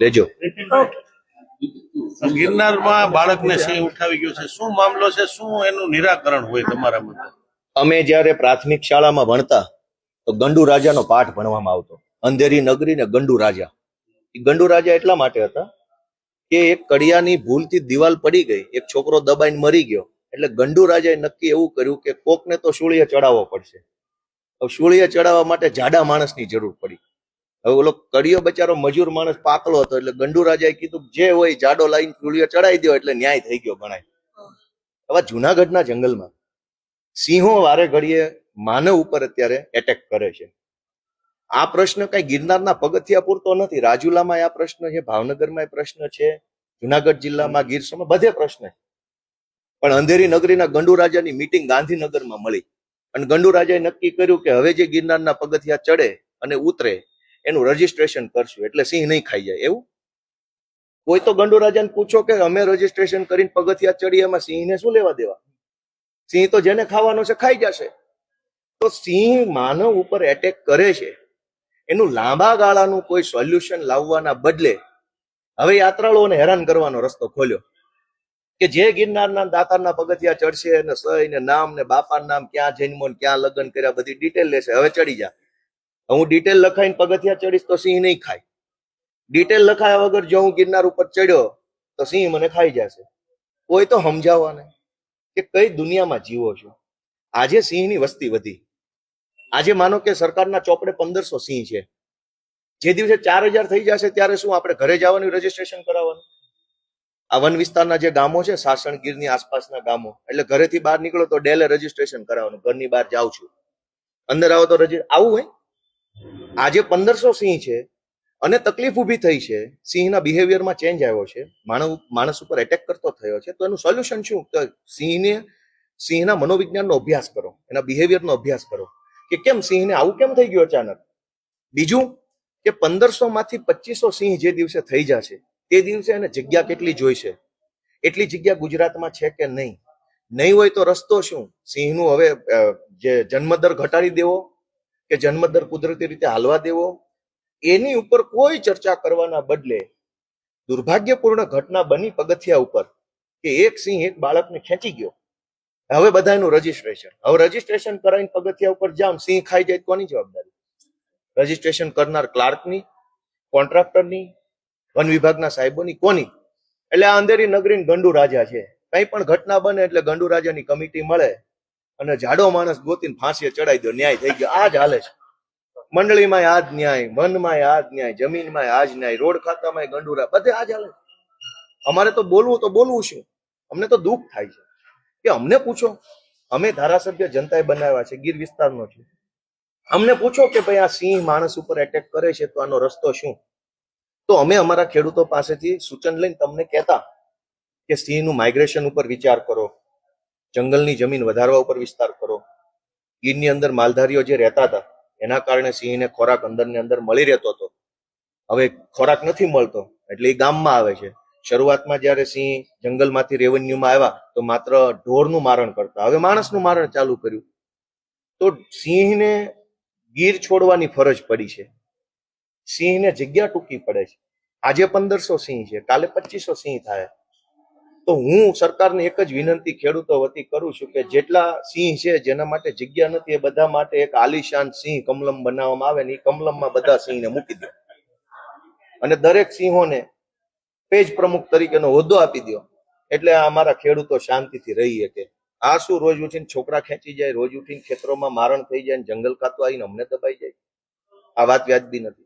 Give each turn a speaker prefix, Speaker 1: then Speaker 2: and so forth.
Speaker 1: લેજો.
Speaker 2: ગિરનારમાં બાળકને સિંહ ઉઠાવી ગયો છે, શું મામલો છે, શું એનું નિરાકરણ હોય તમારા મતે?
Speaker 1: અમે જ્યારે પ્રાથમિક શાળામાં ભણતા તો ગંડુ રાજાનો પાઠ ભણવામાં આવતો. અંધેરી નગરી ને ગંડુ રાજા. એ ગંડુ રાજા એટલા માટે હતા કે એક કડિયાની ભૂલથી દિવાલ પડી ગઈ, એક છોકરો દબાઈને મરી ગયો, એટલે ગંડુ રાજાએ નક્કી એવું કર્યું કે કોકને તો શૂળીએ ચડાવવો પડશે. હવે શૂળીએ ચડાવવા માટે જાડા માણસની જરૂર પડી. હવે ઓલો કડિયો બચારો મજૂર માણસ પાતળો હતો, એટલે ગંડુ રાજાએ કીધું જે હોય જાડો લાઈન શૂળીએ ચડાવી દો એટલે ન્યાય થઈ ગયો ગણાય. હવે જુનાગઢના જંગલમાં સિંહો વારે ઘડીએ માનવ ઉપર અત્યારે એટેક કરે છે. આ પ્રશ્ન કઈ ગિરનારના પગથિયા પૂરતો નથી. રાજુલામાં આ પ્રશ્ન છે, ભાવનગરમાં એ પ્રશ્ન છે, જુનાગઢ જિલ્લામાં, ગીર સોમનાથ બધે પ્રશ્ન છે. પણ અંધેરી નગરીના ગંડુ રાજાની મીટિંગ ગાંધીનગરમાં મળી અને ગંડુ રાજાએ નક્કી કર્યું કે હવે જે ગિરનારના પગથિયા ચડે અને ઉતરે એનું રજીસ્ટ્રેશન કરશું એટલે સિંહ નહીં ખાઈ જાય. એવું કોઈ તો ગંડુ રાજાને પૂછો કે અમે રજીસ્ટ્રેશન કરીને પગથિયા ચડીએ, એમાં સિંહને શું લેવા દેવા? સિંહ તો જેને ખાવાનો છે ખાઈ જશે. તો સિંહ માનવ ઉપર એટેક કરે છે, એનું લાંબા ગાળાનું કોઈ સોલ્યુશન લાવવાના બદલે હવે યાત્રાળુઓને હેરાન કરવાનો રસ્તો ખોલ્યો કે જે ગિરનારના દાતારના પગથિયા ચડશે ને સહી ને નામ ને બાપાનું નામ, ક્યાં જન્મો ને ક્યાં લગ્ન કર્યા, બધી ડિટેલ લેશે. હવે ચડી જા, હું ડિટેલ લખાઈને પગથિયા ચડીશ તો સિંહ નહીં ખાય. ડિટેલ લખાયા વગર જો હું ગિરનાર ઉપર ચડ્યો તો સિંહ મને ખાઈ જશે. કોઈ તો સમજાવવાને કે કઈ દુનિયામાં જીવો છો. આજે સિંહની વસ્તી વધી. આજે માનો કે સરકારના ચોપડે 1500 સિંહ છે. જે દિવસે 4000 થઈ જશે ત્યારે શું આપણે ઘરે જવાનું રજીસ્ટ્રેશન કરાવવાનું? આ વન વિસ્તારના જે ગામો છે, સાસણ ગીરની આસપાસના ગામો, એટલે ઘરેથી બહાર નીકળો તો ડેલે રજીસ્ટ્રેશન કરાવવાનું. ઘરની બહાર જાઉં છું, અંદર આવો તો આવું હોય. આજે 1500 સિંહ છે અને તકલીફ ઊભી થઈ છે. સિંહના બિહેવિયરમાં ચેન્જ આવ્યો છે, માણસ ઉપર એટેક કરતો થયો છે. તો એનું સોલ્યુશન શું? તો સિંહના મનોવિજ્ઞાનનો અભ્યાસ કરો, એના બિહેવિયરનો અભ્યાસ કરો કે કેમ સિંહને આવું કેમ થઈ ગયું અચાનક. બીજું કે 1500 માંથી 2500 સિંહ જે દિવસે થઈ જશે તે દિવસે એને જગ્યા કેટલી જોઈશે, એટલી જગ્યા ગુજરાતમાં છે કે નહીં? નહીં હોય તો રસ્તો શું? સિંહનું હવે જે જન્મદર ઘટાડી દેવો કે જન્મદર કુદરતી રીતે હાલવા દેવો, એની ઉપર કોઈ ચર્ચા કરવાના બદલે દુર્ભાગ્યપૂર્ણ ઘટના બની પગથિયા ઉપર કે એક સિંહ એક બાળકને ખેંચી ગયો. હવે બધાનું રજીસ્ટ્રેશન, હવે રજીસ્ટ્રેશન કરાવીને પગથિયા ઉપર જાવ, સિંહ ખાઈ જાય કોની જવાબદારી? રજીસ્ટ્રેશન કરનાર ક્લાર્કની, કોન્ટ્રાક્ટરની, વન વિભાગના સાહેબોની, કોની? એટલે આ અંધેરી નગરી ગંડુ રાજા છે. કઈ પણ ઘટના બને એટલે ગંડુ રાજાની કમિટી મળે અને જાડો માણસ ગોતીને ફાંસીએ ચડાવી દો, ન્યાય થઈ ગયો. આ જ હાલે છે. મંડળીમાં આ જ ન્યાય, વનમાં આ જ ન્યાય, જમીનમાં આ જ ન્યાય, રોડ ખાતામાં ગંડુરા, બધે આ જ હાલે. અમારે તો બોલવું શું? અમને તો દુઃખ થાય છે કે અમને પૂછો, અમે ધારાસભ્ય જનતાએ બનાવ્યા છે, ગીર વિસ્તારનો છે, અમને પૂછો કે ભાઈ આ સિંહ માણસ ઉપર એટેક કરે છે તો આનો રસ્તો શું? તો અમે અમારા ખેડૂતો પાસેથી સૂચન લઈને તમને કહેતા કે સિંહનું માઇગ્રેશન ઉપર વિચાર કરો, જંગલની જમીન વધારવા ઉપર વિસ્તાર કરો. ગીરની અંદર માલધારીઓ જે રહેતા હતા એના કારણે સિંહને ખોરાક અંદર ને અંદર મળી રહેતો હતો. હવે ખોરાક નથી મળતો એટલે એ ગામમાં આવે છે. શરૂઆતમાં જયારે સિંહ જંગલમાંથી રેવન્યુમાં આવ્યા તો માત્ર ઢોરનું મારણ કરતા, હવે માણસનું મારણ ચાલુ કર્યું. તો સિંહને ગીર છોડવાની ફરજ પડી છે. સિંહને જગ્યા ટૂંકી પડે છે. આજે 1500 સિંહ છે, કાલે 2500 સિંહ થાય. તો હું સરકારને એક જ વિનંતી ખેડૂતો વતી કરું છું કે જેટલા સિંહ છે જેના માટે જગ્યા નથી એ બધા માટે એક આલિશાન સિંહ કમલમ બનાવવામાં આવે ને એ કમલમમાં બધા સિંહને મૂકી દો અને દરેક સિંહોને પેજ પ્રમુખ તરીકેનો હોદ્દો આપી દો, એટલે અમારા ખેડૂતો શાંતિથી રહી શકે. આ શું રોજ ઉઠીને છોકરા ખેંચી જાય, રોજ ઉઠીને ખેતરોમાં મારણ થઈ જાય, જંગલ ખાતું આવીને અમને દબાઈ જાય? આ વાત વ્યાજબી નથી.